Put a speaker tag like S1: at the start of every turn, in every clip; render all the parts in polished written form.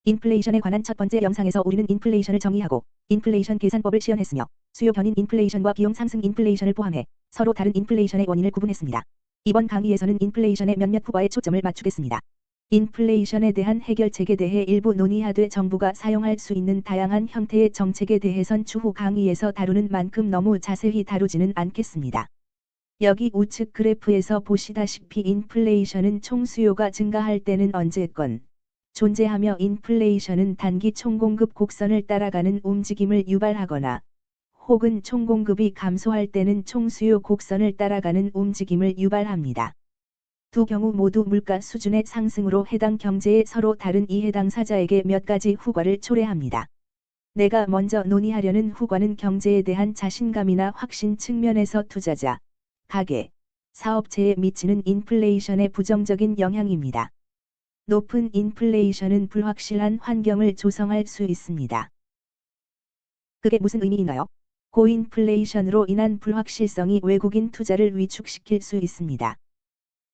S1: 인플레이션에 관한 첫 번째 영상에서 우리는 인플레이션을 정의하고 인플레이션 계산법을 시연했으며 수요 견인 인플레이션과 비용 상승 인플레이션을 포함해 서로 다른 인플레이션의 원인을 구분했습니다. 이번 강의에서는 인플레이션의 몇몇 후과에 초점을 맞추겠습니다. 인플레이션에 대한 해결책에 대해 일부 논의하되 정부가 사용할 수 있는 다양한 형태의 정책에 대해선 추후 강의에서 다루는 만큼 너무 자세히 다루지는 않겠습니다. 여기 우측 그래프에서 보시다시피 인플레이션은 총 수요가 증가할 때는 언제건 존재하며 인플레이션은 단기 총공급 곡선을 따라가는 움직임을 유발하거나 혹은 총공급이 감소할 때는 총수요 곡선을 따라가는 움직임을 유발합니다. 두 경우 모두 물가 수준의 상승으로 해당 경제에 서로 다른 이해 당사자에게 몇 가지 후과를 초래합니다. 내가 먼저 논의하려는 후과는 경제에 대한 자신감이나 확신 측면에서 투자자, 가계, 사업체에 미치는 인플레이션의 부정적인 영향입니다. 높은 인플레이션은 불확실한 환경을 조성할 수 있습니다. 그게 무슨 의미인가요? 고인플레이션으로 인한 불확실성이 외국인 투자를 위축시킬 수 있습니다.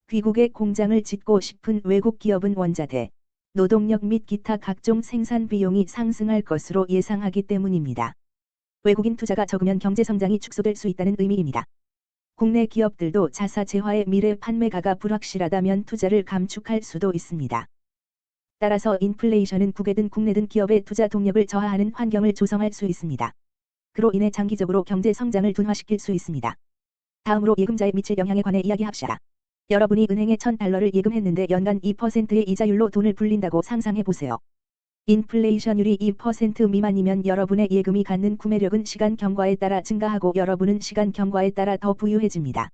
S1: 귀국에 공장을 짓고 싶은 외국 기업은 원자재, 노동력 및 기타 각종 생산 비용이 상승할 것으로 예상하기 때문입니다. 외국인 투자가 적으면 경제 성장이 축소될 수 있다는 의미입니다. 국내 기업들도 자사 재화의 미래 판매가가 불확실하다면 투자를 감축할 수도 있습니다. 따라서 인플레이션은 국외든 국내든 기업의 투자 동력을 저하하는 환경을 조성할 수 있습니다. 그로 인해 장기적으로 경제 성장을 둔화시킬 수 있습니다. 다음으로 예금자에 미칠 영향에 관해 이야기합시다. 여러분이 은행에 $1000를 예금했는데 연간 2%의 이자율로 돈을 불린다고 상상해 보세요. 인플레이션율이 2% 미만이면 여러분의 예금이 갖는 구매력은 시간 경과에 따라 증가하고 여러분은 시간 경과에 따라 더 부유해집니다.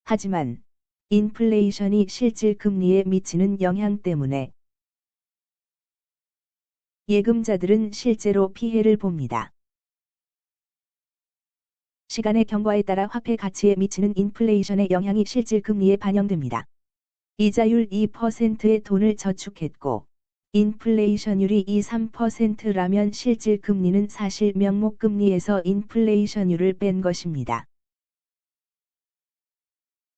S1: 하지만 인플레이션이 실질 금리에 미치는 영향 때문에 예금자들은 실제로 피해를 봅니다. 시간의 경과에 따라 화폐 가치에 미치는 인플레이션의 영향이 실질 금리에 반영됩니다. 이자율 2%의 돈을 저축했고 인플레이션율이 2~3%라면 실질 금리는 사실 명목 금리에서 인플레이션율을 뺀 것입니다.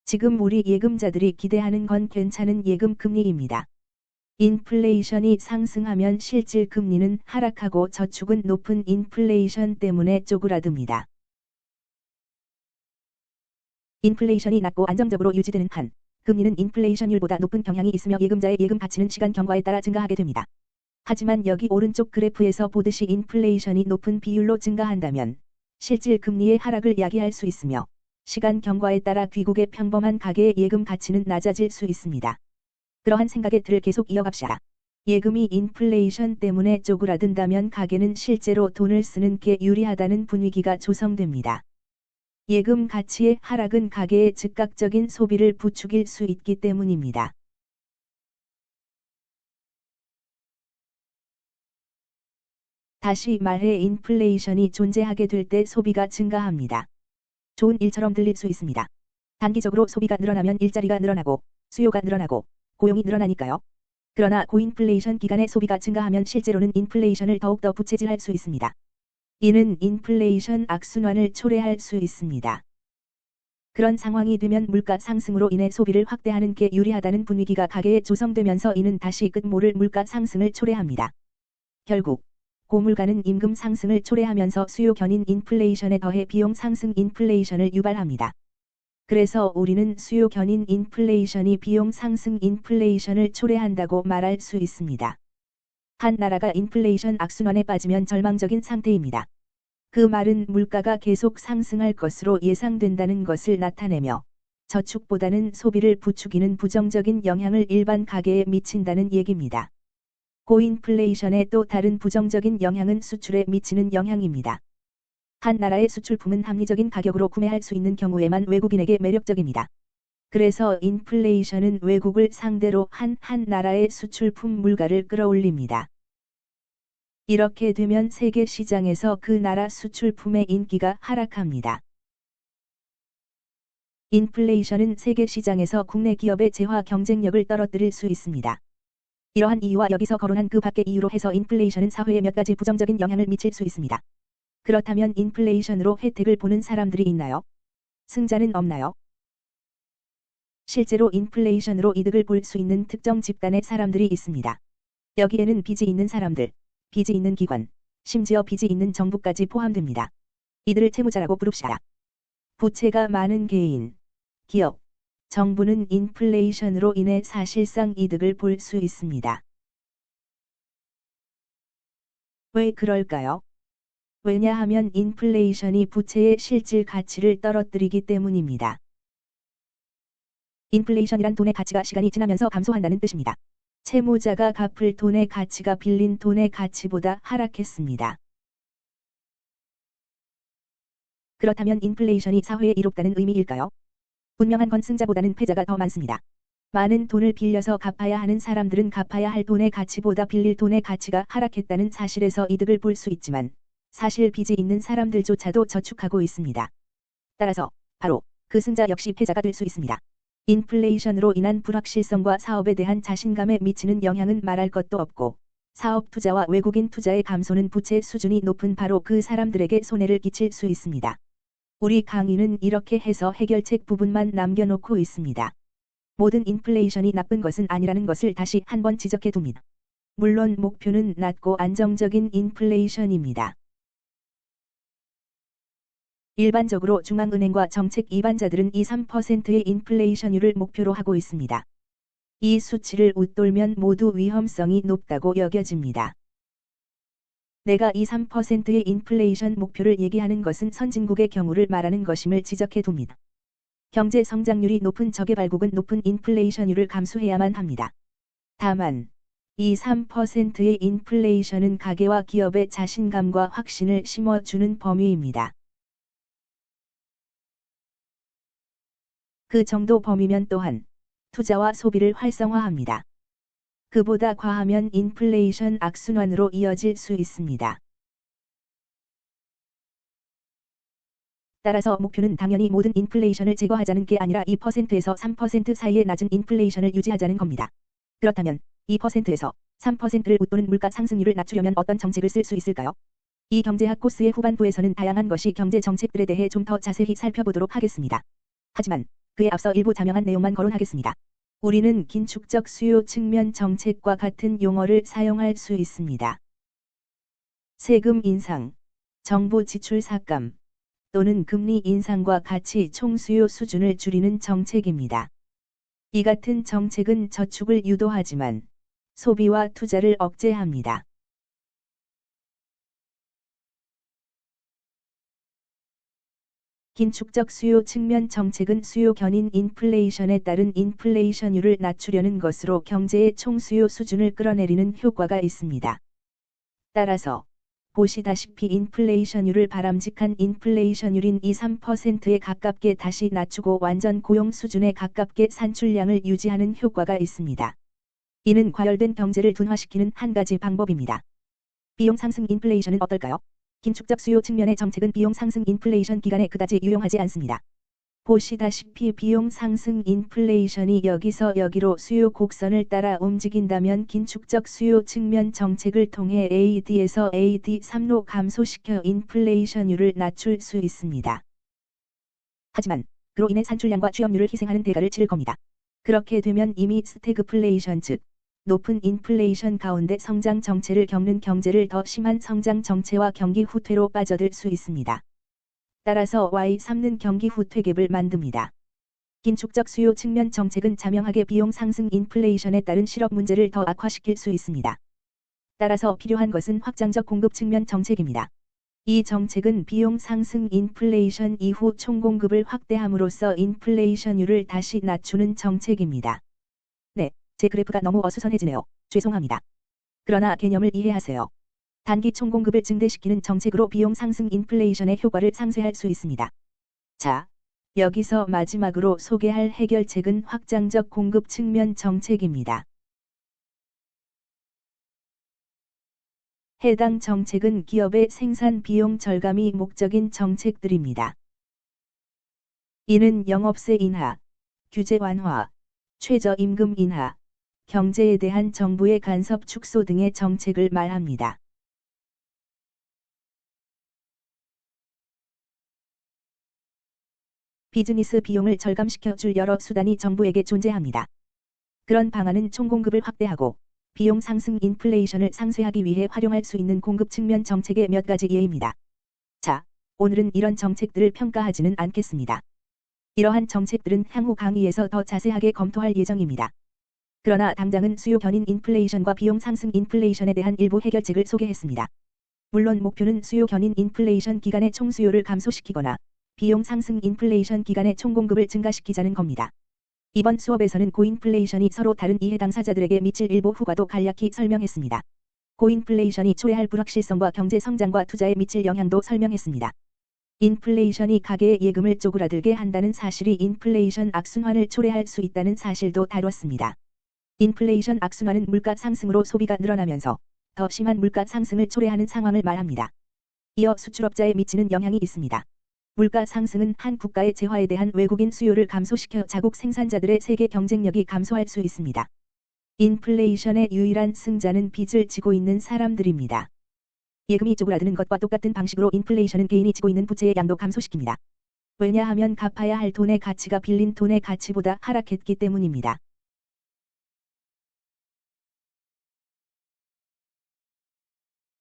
S1: 지금 우리 예금자들이 기대하는 건 괜찮은 예금 금리입니다. 인플레이션이 상승하면 실질 금리는 하락하고 저축은 높은 인플레이션 때문에 쪼그라듭니다. 인플레이션이 낮고 안정적으로 유지되는 한, 금리는 인플레이션율보다 높은 경향이 있으며 예금자의 예금 가치는 시간 경과에 따라 증가하게 됩니다. 하지만 여기 오른쪽 그래프에서 보듯이 인플레이션이 높은 비율로 증가한다면 실질 금리의 하락을 야기할 수 있으며 시간 경과에 따라 귀국의 평범한 가계의 예금 가치는 낮아질 수 있습니다. 그러한 생각의 틀을 계속 이어갑시다. 예금이 인플레이션 때문에 쪼그라든다면 가계는 실제로 돈을 쓰는 게 유리하다는 분위기가 조성됩니다. 예금 가치의 하락은 가계의 즉각적인 소비를 부추길 수 있기 때문입니다. 다시 말해 인플레이션이 존재하게 될 때 소비가 증가합니다. 좋은 일처럼 들릴 수 있습니다. 단기적으로 소비가 늘어나면 일자리가 늘어나고 수요가 늘어나고 고용이 늘어나니까요. 그러나 고인플레이션 기간에 소비가 증가하면 실제로는 인플레이션을 더욱더 부채질할 수 있습니다. 이는 인플레이션 악순환을 초래할 수 있습니다. 그런 상황이 되면 물가 상승으로 인해 소비를 확대하는 게 유리하다는 분위기가 가계에 조성되면서 이는 다시 끝모를 물가 상승을 초래합니다. 결국 고물가는 임금 상승을 초래하면서 수요 견인 인플레이션에 더해 비용 상승 인플레이션을 유발합니다. 그래서 우리는 수요 견인 인플레이션이 비용 상승 인플레이션을 초래한다고 말할 수 있습니다. 한 나라가 인플레이션 악순환에 빠지면 절망적인 상태입니다. 그 말은 물가가 계속 상승할 것으로 예상된다는 것을 나타내며 저축보다는 소비를 부추기는 부정적인 영향을 일반 가계에 미친다는 얘기입니다. 고인플레이션의 또 다른 부정적인 영향은 수출에 미치는 영향입니다. 한 나라의 수출품은 합리적인 가격으로 구매할 수 있는 경우에만 외국인에게 매력적입니다. 그래서 인플레이션은 외국을 상대로 한 나라의 수출품 물가를 끌어올립니다. 이렇게 되면 세계 시장에서 그 나라 수출품의 인기가 하락합니다. 인플레이션은 세계 시장에서 국내 기업의 재화 경쟁력을 떨어뜨릴 수 있습니다. 이러한 이유와 여기서 거론한 그 밖의 이유로 해서 인플레이션은 사회에 몇 가지 부정적인 영향을 미칠 수 있습니다. 그렇다면 인플레이션으로 혜택을 보는 사람들이 있나요? 승자는 없나요? 실제로 인플레이션으로 이득을 볼 수 있는 특정 집단의 사람들이 있습니다. 여기에는 빚이 있는 사람들, 빚이 있는 기관, 심지어 빚이 있는 정부까지 포함됩니다. 이들을 채무자라고 부릅시다. 부채가 많은 개인, 기업, 정부는 인플레이션으로 인해 사실상 이득을 볼 수 있습니다. 왜 그럴까요? 왜냐하면 인플레이션이 부채의 실질 가치를 떨어뜨리기 때문입니다. 인플레이션이란 돈의 가치가 시간이 지나면서 감소한다는 뜻입니다. 채무자가 갚을 돈의 가치가 빌린 돈의 가치보다 하락했습니다. 그렇다면 인플레이션이 사회에 이롭다는 의미일까요? 분명한 건 승자보다는 패자가 더 많습니다. 많은 돈을 빌려서 갚아야 하는 사람들은 갚아야 할 돈의 가치보다 빌릴 돈의 가치가 하락했다는 사실에서 이득을 볼 수 있지만 사실 빚이 있는 사람들조차도 저축하고 있습니다. 따라서 바로 그 승자 역시 패자가 될 수 있습니다. 인플레이션으로 인한 불확실성과 사업에 대한 자신감에 미치는 영향은 말할 것도 없고 사업 투자와 외국인 투자의 감소는 부채 수준이 높은 바로 그 사람들에게 손해를 끼칠 수 있습니다. 우리 강의는 이렇게 해서 해결책 부분만 남겨놓고 있습니다. 모든 인플레이션이 나쁜 것은 아니라는 것을 다시 한번 지적해 둡니다. 물론 목표는 낮고 안정적인 인플레이션입니다. 일반적으로 중앙은행과 정책 이반자들은 2~3%의 인플레이션율을 목표로 하고 있습니다. 이 수치를 웃돌면 모두 위험성이 높다고 여겨집니다. 내가 2~3%의 인플레이션 목표를 얘기하는 것은 선진국의 경우를 말하는 것임을 지적해 둡니다. 경제 성장률이 높은 저개발국은 높은 인플레이션율을 감수해야만 합니다. 다만 2~3%의 인플레이션은 가계와 기업의 자신감과 확신을 심어주는 범위입니다. 그 정도 범위면 또한 투자와 소비를 활성화합니다. 그보다 과하면 인플레이션 악순환으로 이어질 수 있습니다. 따라서 목표는 당연히 모든 인플레이션을 제거하자는 게 아니라 2%에서 3% 사이의 낮은 인플레이션을 유지하자는 겁니다. 그렇다면 2%에서 3%를 웃도는 물가 상승률을 낮추려면 어떤 정책을 쓸 수 있을까요? 이 경제학 코스의 후반부에서는 다양한 것이 경제 정책들에 대해 좀 더 자세히 살펴보도록 하겠습니다. 하지만 그에 앞서 일부 자명한 내용만 거론하겠습니다. 우리는 긴축적 수요 측면 정책과 같은 용어를 사용할 수 있습니다. 세금 인상, 정부 지출 삭감, 또는 금리 인상과 같이 총수요 수준을 줄이는 정책입니다. 이 같은 정책은 저축을 유도하지만 소비와 투자를 억제합니다. 긴축적 수요 측면 정책은 수요 견인 인플레이션에 따른 인플레이션율을 낮추려는 것으로 경제의 총수요 수준을 끌어내리는 효과가 있습니다. 따라서 보시다시피 인플레이션율을 바람직한 인플레이션율인 2~3%에 가깝게 다시 낮추고 완전 고용 수준에 가깝게 산출량을 유지하는 효과가 있습니다. 이는 과열된 경제를 둔화시키는 한 가지 방법입니다. 비용 상승 인플레이션은 어떨까요? 긴축적 수요 측면의 정책은 비용 상승 인플레이션 기간에 그다지 유용하지 않습니다. 보시다시피 비용 상승 인플레이션이 여기서 여기로 수요 곡선을 따라 움직인다면 긴축적 수요 측면 정책을 통해 AD에서 AD3로 감소시켜 인플레이션율을 낮출 수 있습니다. 하지만 그로 인해 산출량과 취업률을 희생하는 대가를 치를 겁니다. 그렇게 되면 이미 스태그플레이션 즉 높은 인플레이션 가운데 성장 정체를 겪는 경제를 더 심한 성장 정체와 경기 후퇴로 빠져들 수 있습니다. 따라서 Y3는 경기 후퇴 갭을 만듭니다. 긴축적 수요 측면 정책은 자명하게 비용 상승 인플레이션에 따른 실업 문제를 더 악화시킬 수 있습니다. 따라서 필요한 것은 확장적 공급 측면 정책입니다. 이 정책은 비용 상승 인플레이션 이후 총공급을 확대함으로써 인플레이션율을 다시 낮추는 정책입니다. 네, 제 그래프가 너무 어수선해지네요. 죄송합니다. 그러나 개념을 이해하세요. 단기 총공급을 증대시키는 정책으로 비용 상승 인플레이션의 효과를 상쇄할 수 있습니다. 자, 여기서 마지막으로 소개할 해결책은 확장적 공급 측면 정책입니다. 해당 정책은 기업의 생산 비용 절감이 목적인 정책들입니다. 이는 영업세 인하, 규제 완화, 최저임금 인하, 경제에 대한 정부의 간섭 축소 등의 정책을 말합니다. 비즈니스 비용을 절감시켜 줄 여러 수단이 정부에게 존재합니다. 그런 방안은 총공급을 확대하고 비용 상승 인플레이션을 상쇄하기 위해 활용할 수 있는 공급 측면 정책의 몇 가지 예입니다. 자, 오늘은 이런 정책들을 평가하지는 않겠습니다. 이러한 정책들은 향후 강의에서 더 자세하게 검토할 예정입니다. 그러나 당장은 수요 견인 인플레이션과 비용 상승 인플레이션에 대한 일부 해결책을 소개했습니다. 물론 목표는 수요 견인 인플레이션 기간의 총 수요를 감소시키거나 비용 상승 인플레이션 기간의 총 공급을 증가시키자는 겁니다. 이번 수업에서는 고인플레이션이 서로 다른 이해 당사자들에게 미칠 일부 후과도 간략히 설명했습니다. 고인플레이션이 초래할 불확실성과 경제 성장과 투자에 미칠 영향도 설명했습니다. 인플레이션이 가계의 예금을 쪼그라들게 한다는 사실이 인플레이션 악순환을 초래할 수 있다는 사실도 다뤘습니다. 인플레이션 악순환은 물가 상승으로 소비가 늘어나면서 더 심한 물가 상승을 초래하는 상황을 말합니다. 이어 수출업자에 미치는 영향이 있습니다. 물가 상승은 한 국가의 재화에 대한 외국인 수요를 감소시켜 자국 생산자들의 세계 경쟁력이 감소할 수 있습니다. 인플레이션의 유일한 승자는 빚을 지고 있는 사람들입니다. 예금이 쪼그라드는 것과 똑같은 방식으로 인플레이션은 개인이 지고 있는 부채의 양도 감소시킵니다. 왜냐하면 갚아야 할 돈의 가치가 빌린 돈의 가치보다 하락했기 때문입니다.